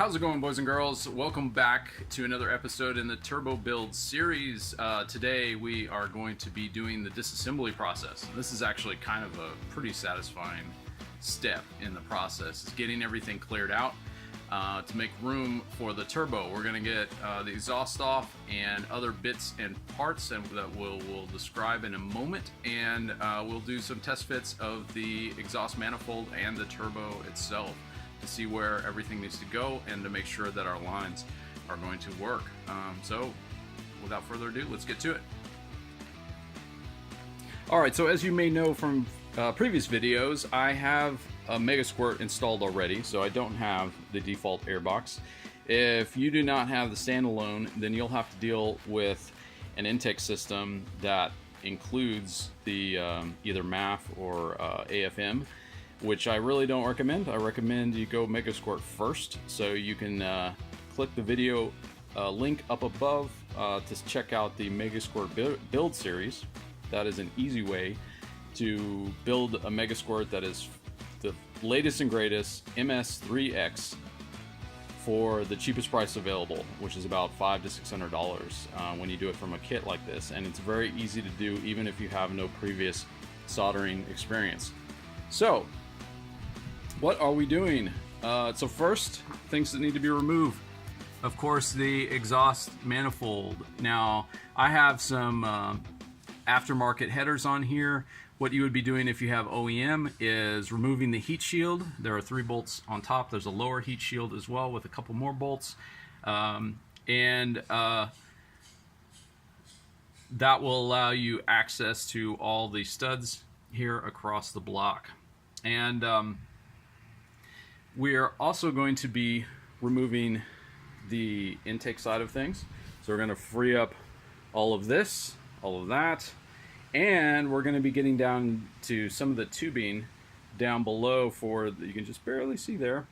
How's it going, boys and girls? Welcome back to another episode in the Turbo Build series. Today we are going to be doing the disassembly process. This is actually kind of a pretty satisfying step in the process, is getting everything cleared out to make room for the turbo. We're going to get the exhaust off and other bits and parts and that we'll describe in a moment, and we'll do some test fits of the exhaust manifold and the turbo itself to see where everything needs to go and to make sure that our lines are going to work. So without further ado, let's get to it. Alright, so as you may know from previous videos, I have a Mega Squirt installed already, so I don't have the default airbox. If you do not have the standalone, then you'll have to deal with an intake system that includes the either MAF or AFM, which I really don't recommend. I recommend you go Mega Squirt first, so you can click the video link up above to check out the Mega Squirt build series. That is an easy way to build a Mega Squirt that is the latest and greatest MS3X for the cheapest price available, which is about $500 to $600 when you do it from a kit like this. And it's very easy to do even if you have no previous soldering experience. So what are we doing? So first, things that need to be removed. Of course, the exhaust manifold. Now, I have some aftermarket headers on here. What you would be doing if you have OEM is removing the heat shield. There are 3 bolts on top. There's a lower heat shield as well with a couple more bolts. That will allow you access to all the studs here across the block. And we are also going to be removing the intake side of things. So we're going to free up all of this, all of that, and we're going to be getting down to some of the tubing down below you can just barely see there,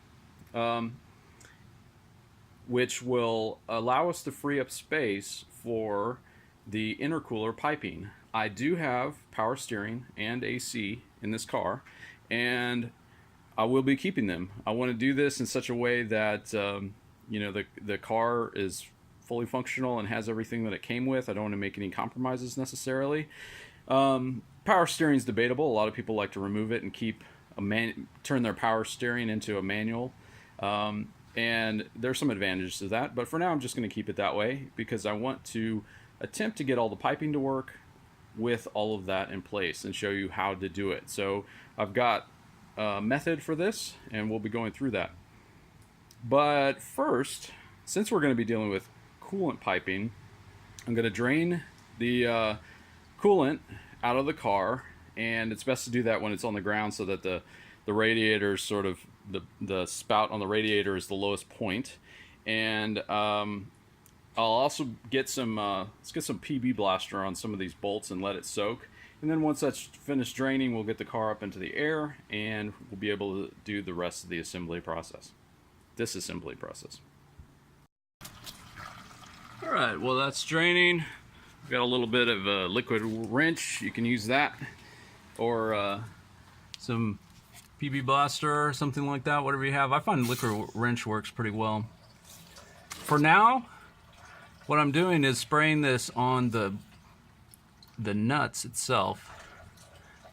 which will allow us to free up space for the intercooler piping. I do have power steering and AC in this car, and I will be keeping them. I want to do this in such a way that you know, the car is fully functional and has everything that it came with. I don't want to make any compromises necessarily. Power steering is debatable. A lot of people like to remove it and keep turn their power steering into a manual, and there's some advantages to that. But for now, I'm just going to keep it that way because I want to attempt to get all the piping to work with all of that in place and show you how to do it. So I've got method for this, and we'll be going through that. But first, since we're going to be dealing with coolant piping, I'm going to drain the coolant out of the car, and it's best to do that when it's on the ground so that the radiator is sort of the spout on the radiator is the lowest point. And I'll also get some let's get some PB blaster on some of these bolts and let it soak. And then once that's finished draining, we'll get the car up into the air and we'll be able to do the rest of the assembly process. Disassembly process. Alright, well that's draining. We've got a little bit of a liquid wrench. You can use that. Or some PB blaster or something like that, whatever you have. I find liquid wrench works pretty well. For now, what I'm doing is spraying this on the nuts itself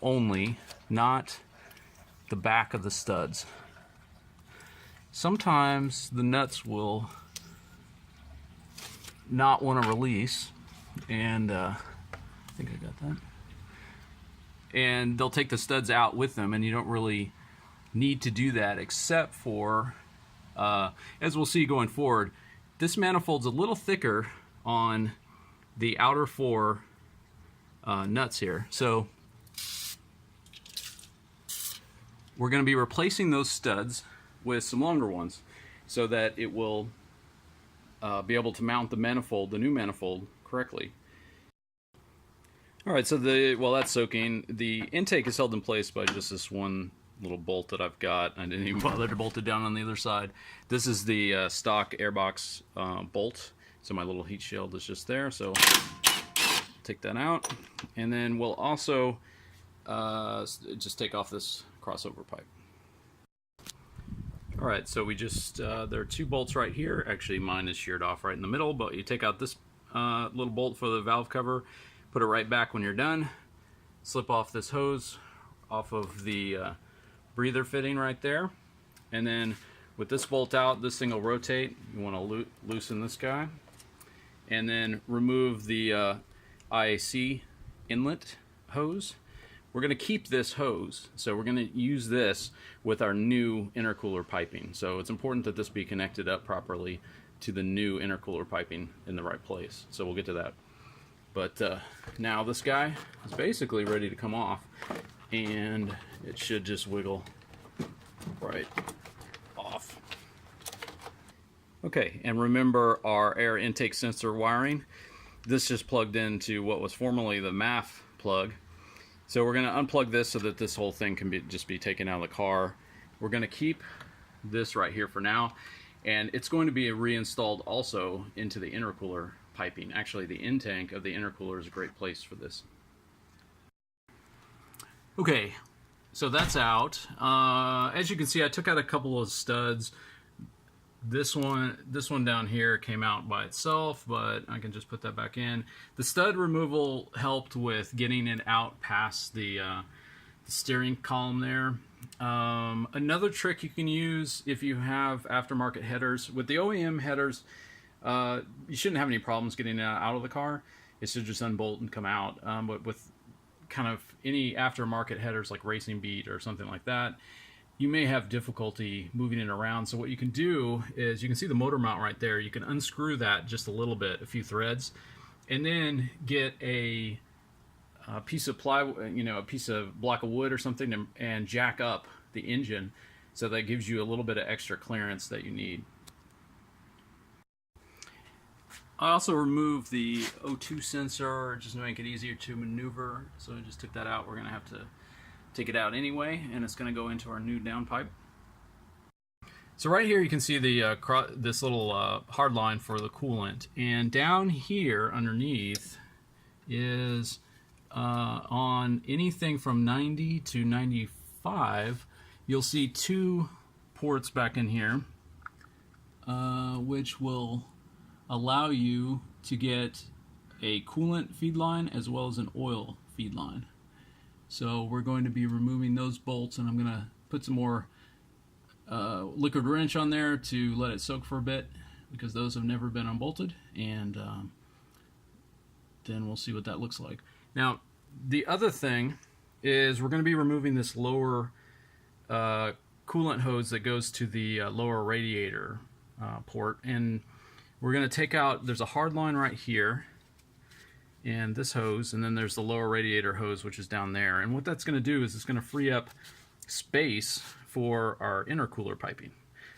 only, not the back of the studs. Sometimes the nuts will not want to release, and I think I got that. And they'll take the studs out with them, and you don't really need to do that except for, as we'll see going forward, this manifold's a little thicker on the outer 4 nuts here. So we're going to be replacing those studs with some longer ones so that it will be able to mount the manifold, the new manifold, correctly. Alright, so while that's soaking, the intake is held in place by just this one little bolt that I've got. I didn't even bother to bolt it down on the other side. This is the stock airbox bolt, so my little heat shield is just there, so take that out. And then we'll also just take off this crossover pipe. All right, so we just, there are 2 bolts right here. Actually, mine is sheared off right in the middle, but you take out this little bolt for the valve cover, put it right back when you're done, slip off this hose off of the breather fitting right there, and then with this bolt out, this thing will rotate. You want to loosen this guy, and then remove the IAC inlet hose. We're going to keep this hose, so we're going to use this with our new intercooler piping. So it's important that this be connected up properly to the new intercooler piping in the right place. So we'll get to that. But now this guy is basically ready to come off, and it should just wiggle right off. Okay, and remember our air intake sensor wiring. This just plugged into what was formerly the MAF plug. So we're going to unplug this so that this whole thing can just be taken out of the car. We're going to keep this right here for now, and it's going to be reinstalled also into the intercooler piping. Actually, the in tank of the intercooler is a great place for this. Okay, so that's out. As you can see, I took out a couple of studs. This one down here came out by itself, but I can just put that back in. The stud removal helped with getting it out past the steering column there. Another trick you can use if you have aftermarket headers. With the OEM headers, you shouldn't have any problems getting it out of the car. It should just unbolt and come out. But with kind of any aftermarket headers like Racing Beat or something like that, you may have difficulty moving it around. So what you can do is, you can see the motor mount right there. You can unscrew that just a little bit, a few threads, and then get a piece of plywood, a piece of block of wood or something, and jack up the engine, so that gives you a little bit of extra clearance that you need. I also removed the O2 sensor just to make it easier to maneuver. So I just took that out. We're going to have to take it out anyway, and it's going to go into our new downpipe. So right here you can see the this little hard line for the coolant, and down here underneath is on anything from 90 to 95, you'll see 2 ports back in here, which will allow you to get a coolant feed line as well as an oil feed line. So we're going to be removing those bolts, and I'm going to put some more liquid wrench on there to let it soak for a bit, because those have never been unbolted, and then we'll see what that looks like. Now, the other thing is we're going to be removing this lower coolant hose that goes to the lower radiator port, and we're going to take out, there's a hard line right here, and this hose, and then there's the lower radiator hose, which is down there. And what that's going to do is it's going to free up space for our intercooler piping.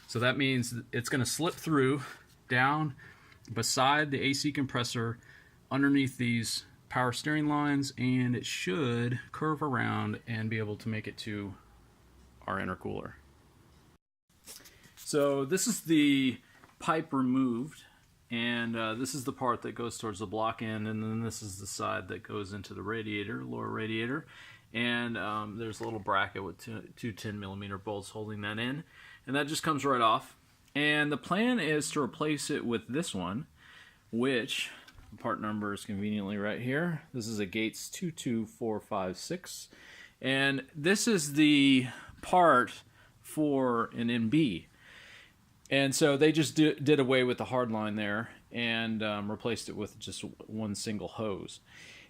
So that means it's going to slip through down beside the AC compressor underneath these power steering lines, and it should curve around and be able to make it to our intercooler. So this is the pipe removed, and this is the part that goes towards the block end, and then this is the side that goes into the radiator, lower radiator, and there's a little bracket with two 10mm bolts holding that in, and that just comes right off. And the plan is to replace it with this one, which the part number is conveniently right here. This is a Gates 22456, and this is the part for an MB. And so they just did away with the hard line there and replaced it with just one single hose.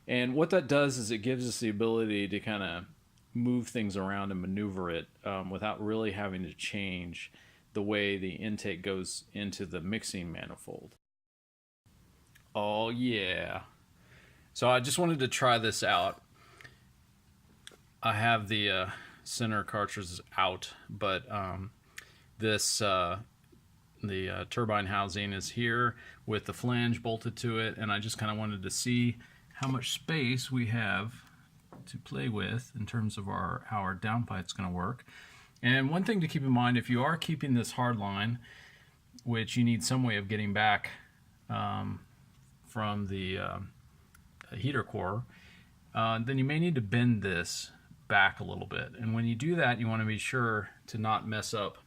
And what that does is it gives us the ability to kind of move things around and maneuver it without really having to change the way the intake goes into the mixing manifold. Oh yeah. So I just wanted to try this out. I have the center cartridges out, but the turbine housing is here with the flange bolted to it, and I just kind of wanted to see how much space we have to play with in terms of how our downpipe's going to work. And one thing to keep in mind, if you are keeping this hard line, which you need some way of getting back from the heater core, then you may need to bend this back a little bit. And when you do that, you want to be sure to not mess up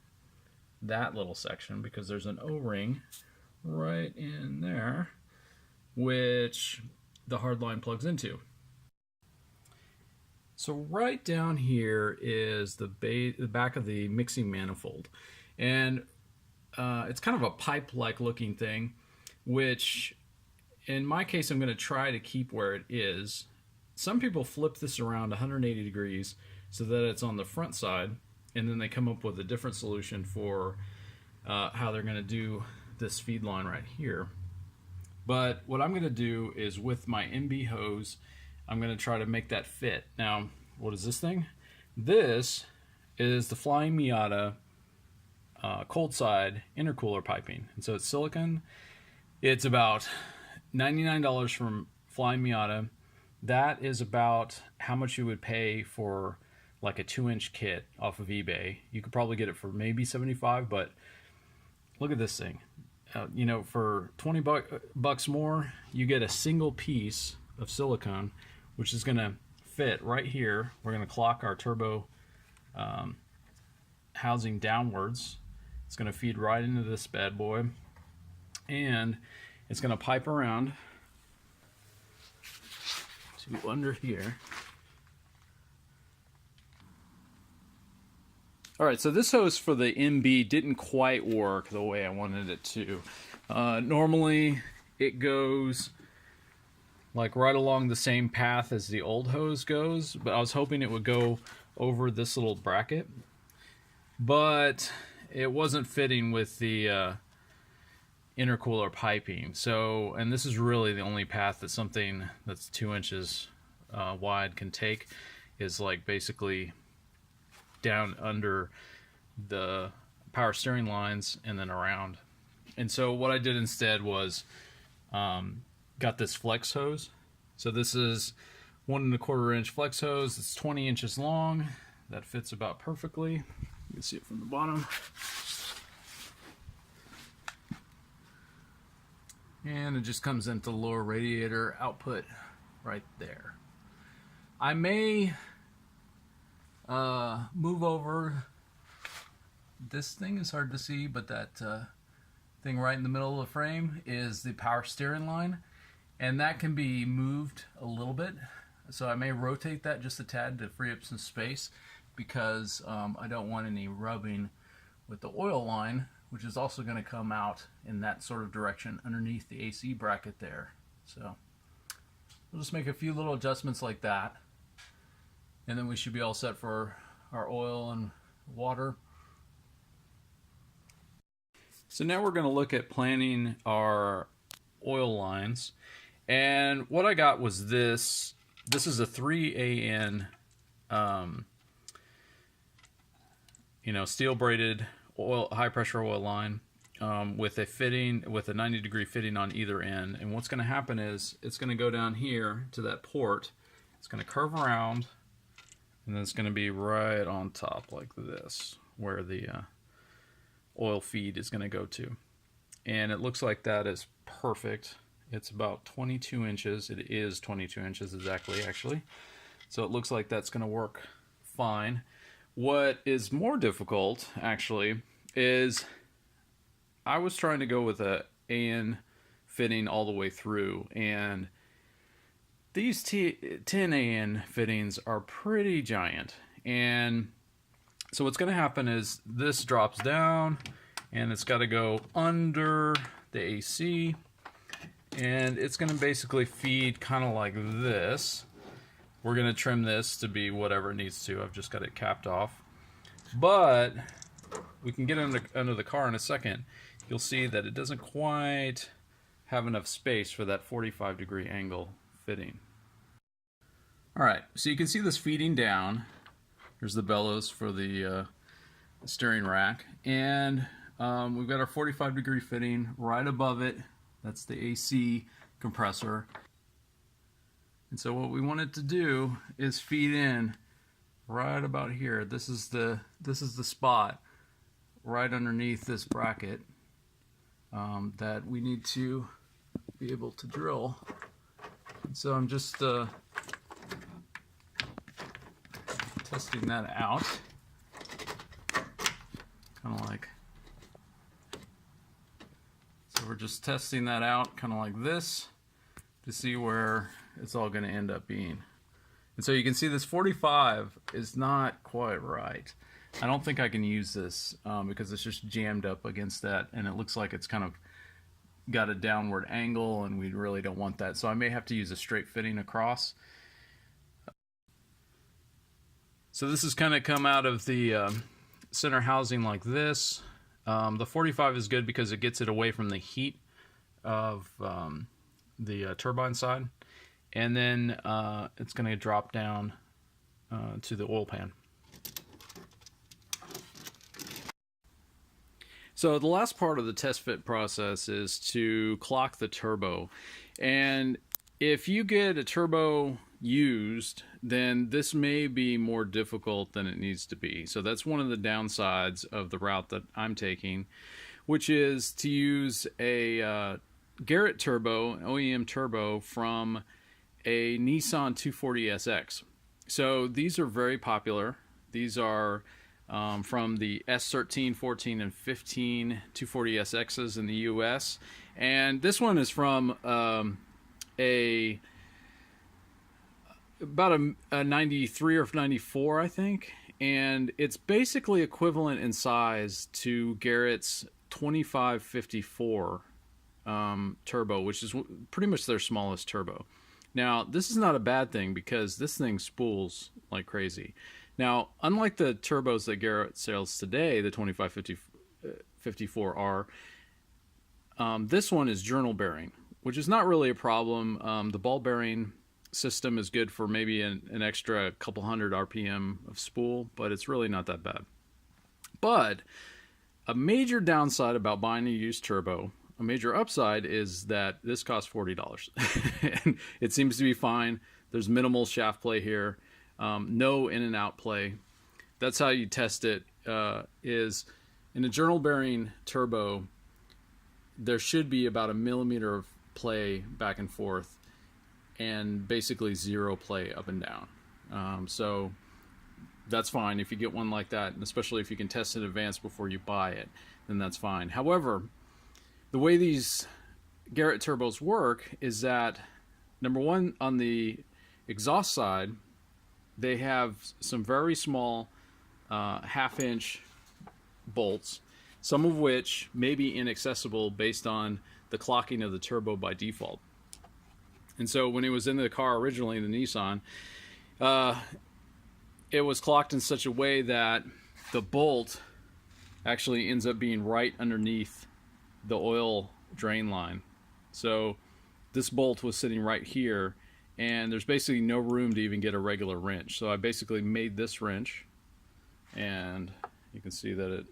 that little section because there's an O-ring right in there which the hard line plugs into. So right down here is the back of the mixing manifold, and it's kind of a pipe-like looking thing, which in my case I'm going to try to keep where it is. Some people flip this around 180 degrees so that it's on the front side, and then they come up with a different solution for how they're going to do this feed line right here. But what I'm going to do is with my MB hose, I'm going to try to make that fit. Now, what is this thing? This is the Flying Miata cold side intercooler piping. And so it's silicone. It's about $99 from Flying Miata. That is about how much you would pay for like a 2-inch kit off of eBay. You could probably get it for maybe $75, but look at this thing. You know, for 20 bucks more, you get a single piece of silicone, which is going to fit right here. We're going to clock our turbo housing downwards. It's going to feed right into this bad boy, and it's going to pipe around to under here. Alright, so this hose for the MB didn't quite work the way I wanted it to. Normally it goes like right along the same path as the old hose goes, but I was hoping it would go over this little bracket. But it wasn't fitting with the intercooler piping. So, and this is really the only path that something that's 2 inches wide can take, is like basically down under the power steering lines and then around. And so what I did instead was got this flex hose. So this is 1 1/4 inch flex hose. It's 20 inches long. That fits about perfectly. You can see it from the bottom. And it just comes into the lower radiator output right there. I may move over. This thing is hard to see, but that thing right in the middle of the frame is the power steering line, and that can be moved a little bit. So I may rotate that just a tad to free up some space, because I don't want any rubbing with the oil line, which is also going to come out in that sort of direction underneath the AC bracket there. So we'll just make a few little adjustments like that, and then we should be all set for our oil and water. So now we're going to look at planning our oil lines, and what I got was this. This is a 3AN steel braided oil, high pressure oil line with a fitting, with a 90-degree fitting on either end. And what's going to happen is it's going to go down here to that port. It's going to curve around, and then it's going to be right on top like this, where the oil feed is going to go to. And it looks like that is perfect. It's about 22 inches. It is 22 inches exactly, actually. So it looks like that's going to work fine. What is more difficult, actually, is I was trying to go with a AN fitting all the way through, and these 10 AN fittings are pretty giant. And so what's going to happen is this drops down, and it's got to go under the AC, and it's going to basically feed kind of like this. We're going to trim this to be whatever it needs to. I've just got it capped off. But we can get under the car in a second. You'll see that it doesn't quite have enough space for that 45-degree angle fitting. Alright, so you can see this feeding down. Here's the bellows for the steering rack. And we've got our 45-degree fitting right above it. That's the AC compressor. And so what we want it to do is feed in right about here. This is the spot right underneath this bracket that we need to be able to drill. And so I'm just testing that out, kind of like we're just testing that out kind of like this to see where it's all going to end up being. And so you can see this 45 is not quite right. I don't think I can use this because it's just jammed up against that, and it looks like it's kind of got a downward angle, and we really don't want that. So I may have to use a straight fitting across. So this has kind of come out of the center housing like this. The 45 is good because it gets it away from the heat of the turbine side, and then it's going to drop down to the oil pan. So the last part of the test fit process is to clock the turbo, and if you get a turbo used, then this may be more difficult than it needs to be. So that's one of the downsides of the route that I'm taking, which is to use a Garrett turbo, an OEM turbo from a Nissan 240SX. So these are very popular. These are from the S13, 14, and 15 240SXs in the US. And this one is from about a 93 or 94, I think, and it's basically equivalent in size to Garrett's 2554 turbo, which is pretty much their smallest turbo. Now, this is not a bad thing because this thing spools like crazy. Now, unlike the turbos that Garrett sells today, the 2554R, this one is journal bearing, which is not really a problem. The ball bearing system is good for maybe an extra couple hundred RPM of spool, but it's really not that bad. But a major downside about buying a used turbo, a major upside, is that this costs $40. And it seems to be fine. There's minimal shaft play here, no in and out play. That's how you test it. Is in a journal bearing turbo, there should be about 1 millimeter of play back and forth, and basically zero play up and down. So that's fine if you get one like that, and especially if you can test in advance before you buy it, then that's fine. However, the way these Garrett turbos work is that, number one, on the exhaust side, they have some very small half-inch bolts, some of which may be inaccessible based on the clocking of the turbo by default. And so when it was in the car originally, in the Nissan, it was clocked in such a way that the bolt actually ends up being right underneath the oil drain line. So this bolt was sitting right here, and there's basically no room to even get a regular wrench. So I basically made this wrench, and you can see that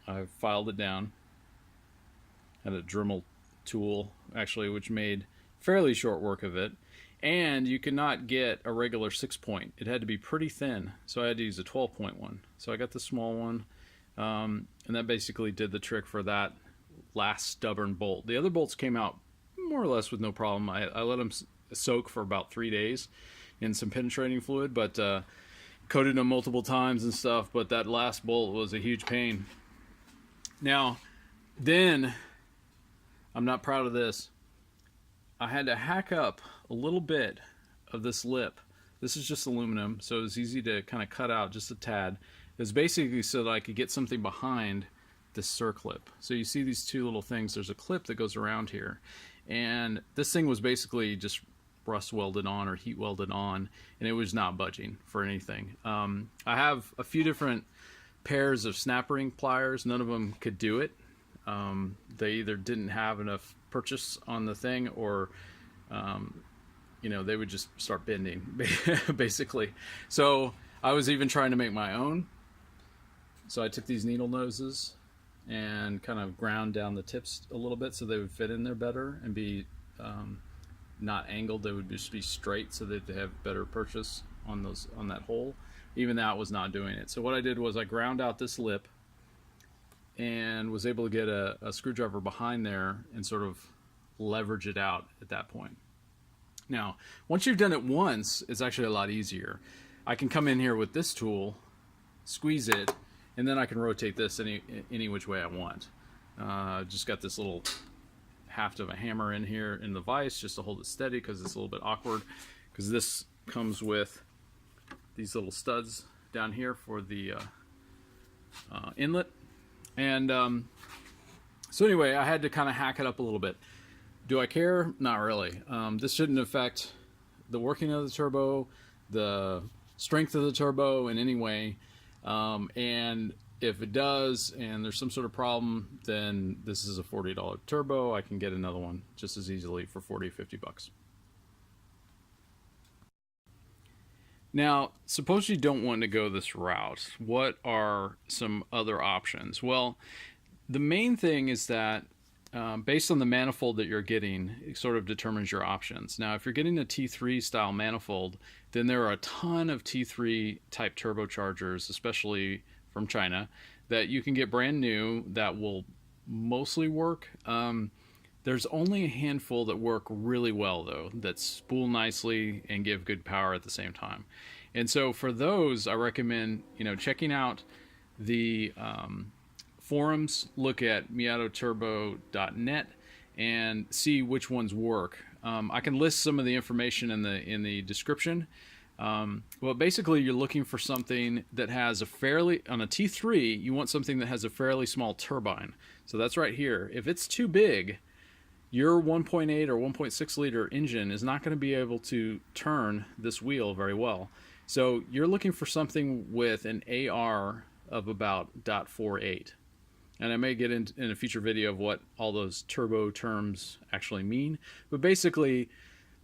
I filed it down. Had a Dremel tool, actually, which made fairly short work of it, and you could not get a regular 6-point. It had to be pretty thin, so I had to use a 12-point one. So I got the small one, and that basically did the trick for that last stubborn bolt. The other bolts came out more or less with no problem. I let them soak for about 3 days in some penetrating fluid, but coated them multiple times and stuff, but that last bolt was a huge pain. Now, then, I'm not proud of this. I had to hack up a little bit of this lip. This is just aluminum, so it was easy to kind of cut out just a tad. It was basically so that I could get something behind this circlip. So you see these two little things. There's a clip that goes around here, and this thing was basically just rust welded on or heat welded on, and it was not budging for anything. I have a few different pairs of snap ring pliers. None of them could do it. They either didn't have enough purchase on the thing, or they would just start bending basically. So I was even trying to make my own. So I took these needle noses and kind of ground down the tips a little bit so they would fit in there better and be not angled. They would just be straight so that they have better purchase on that hole. Even that was not doing it. So what I did was I ground out this lip and was able to get a screwdriver behind there and sort of leverage it out at that point. Now, once you've done it once, it's actually a lot easier. I can come in here with this tool, squeeze it, and then I can rotate this any which way I want. Just got this little haft of a hammer in here in the vise just to hold it steady because it's a little bit awkward, because this comes with these little studs down here for the inlet. And so anyway, I had to kind of hack it up a little bit. Do I care? Not really. This shouldn't affect the working of the turbo, the strength of the turbo in any way. And if it does, and there's some sort of problem, then this is a $40 turbo. I can get another one just as easily for 40, 50 bucks. Now, suppose you don't want to go this route. What are some other options? Well, the main thing is that based on the manifold that you're getting, it sort of determines your options. Now, if you're getting a T3 style manifold, then there are a ton of T3 type turbochargers, especially from China, that you can get brand new that will mostly work. There's only a handful that work really well, though, that spool nicely and give good power at the same time. And so for those, I recommend, checking out the forums, look at miatoturbo.net and see which ones work. I can list some of the information in the description. Well, basically, you're looking for something that has on a T3, you want something that has a fairly small turbine. So that's right here. If it's too big, your 1.8 or 1.6 liter engine is not going to be able to turn this wheel very well. So you're looking for something with an AR of about 0.48. And I may get in a future video of what all those turbo terms actually mean. But basically,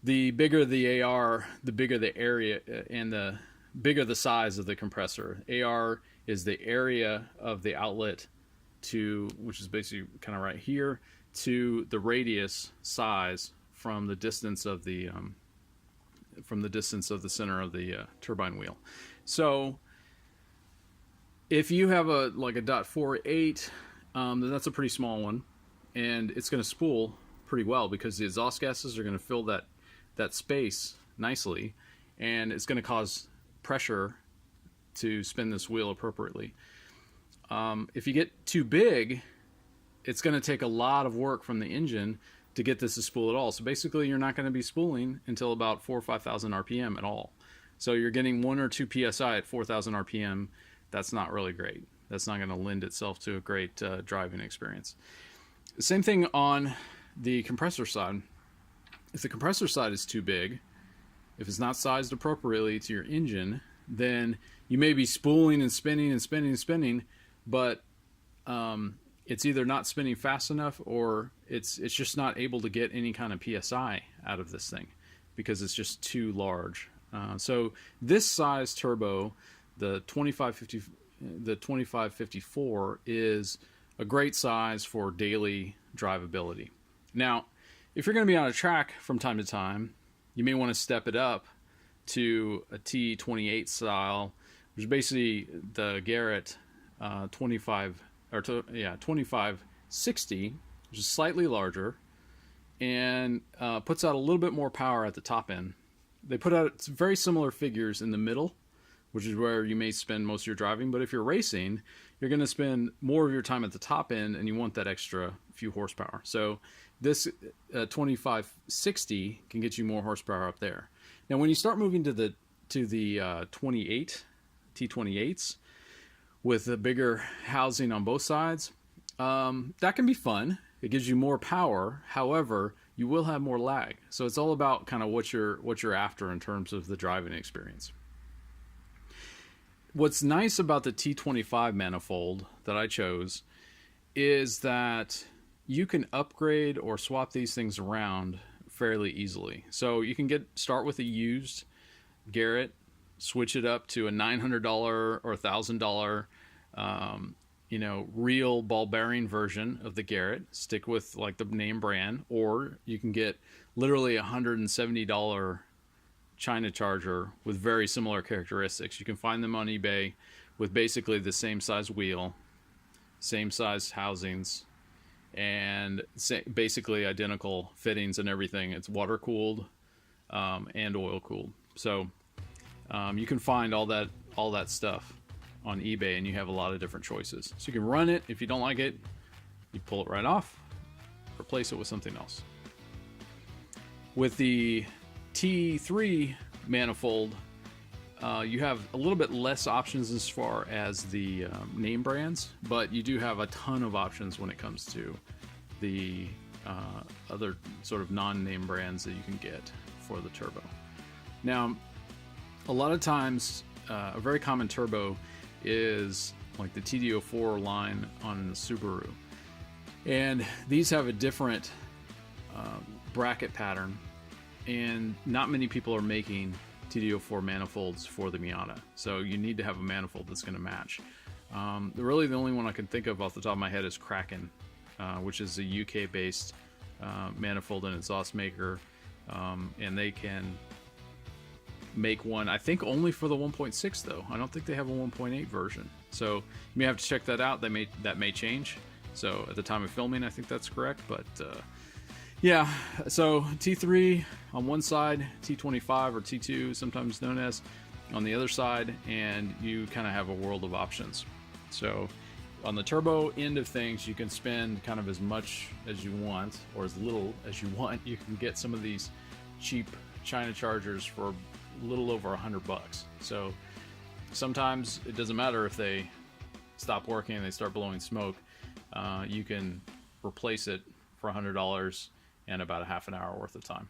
the bigger the AR, the bigger the area and the bigger the size of the compressor. AR is the area of the outlet which is basically kind of right here, to the radius size from the distance of the center of the turbine wheel. So if you have a 0.48, then that's a pretty small one, and it's going to spool pretty well because the exhaust gases are going to fill that space nicely, and it's going to cause pressure to spin this wheel appropriately. If you get too big, it's going to take a lot of work from the engine to get this to spool at all. So basically, you're not going to be spooling until about 4,000 or 5,000 RPM at all. So you're getting 1 or 2 PSI at 4,000 RPM. That's not really great. That's not going to lend itself to a great driving experience. The same thing on the compressor side. If the compressor side is too big, if it's not sized appropriately to your engine, then you may be spooling and spinning and spinning and spinning, but it's either not spinning fast enough, or it's just not able to get any kind of PSI out of this thing because it's just too large. So this size turbo, the 2554, is a great size for daily drivability. Now, if you're going to be on a track from time to time, you may want to step it up to a T28 style, which is basically the Garrett 2560, which is slightly larger and puts out a little bit more power at the top end. They put out very similar figures in the middle, which is where you may spend most of your driving. But if you're racing, you're going to spend more of your time at the top end, and you want that extra few horsepower. So this 2560 can get you more horsepower up there. Now, when you start moving to the T28s with a bigger housing on both sides, that can be fun. It gives you more power. However, you will have more lag. So it's all about kind of what you're after in terms of the driving experience. What's nice about the T25 manifold that I chose is that you can upgrade or swap these things around fairly easily. So you can start with a used Garrett, switch it up to a $900 or $1,000 real ball bearing version of the Garrett, stick with like the name brand, or you can get literally $170 China charger with very similar characteristics. You can find them on eBay with basically the same size wheel, same size housings, and basically identical fittings and everything. It's water cooled and oil cooled. So you can find all that stuff on eBay, and you have a lot of different choices. So you can run it. If you don't like it, You pull it right off, replace it with something else. With the T3 manifold, you have a little bit less options as far as the name brands, but you do have a ton of options when it comes to the other sort of non-name brands that you can get for the turbo. Now, a lot of times, a very common turbo is like the TD04 line on the Subaru, and these have a different bracket pattern, and not many people are making TD04 manifolds for the Miata, so you need to have a manifold that's going to match. Really, the only one I can think of off the top of my head is Kraken, which is a UK-based manifold and exhaust maker, and they can make one, I think, only for the 1.6 though. I don't think they have a 1.8 version, so you may have to check that out. That may change. So at the time of filming, I think that's correct, but yeah. So T3 on one side, T25 or T2 sometimes known as on the other side, and you kind of have a world of options. So on the turbo end of things, you can spend kind of as much as you want or as little as you want. You can get some of these cheap China chargers for a little over $100. So sometimes it doesn't matter if they stop working and they start blowing smoke. You can replace it for $100 and about a half an hour worth of time.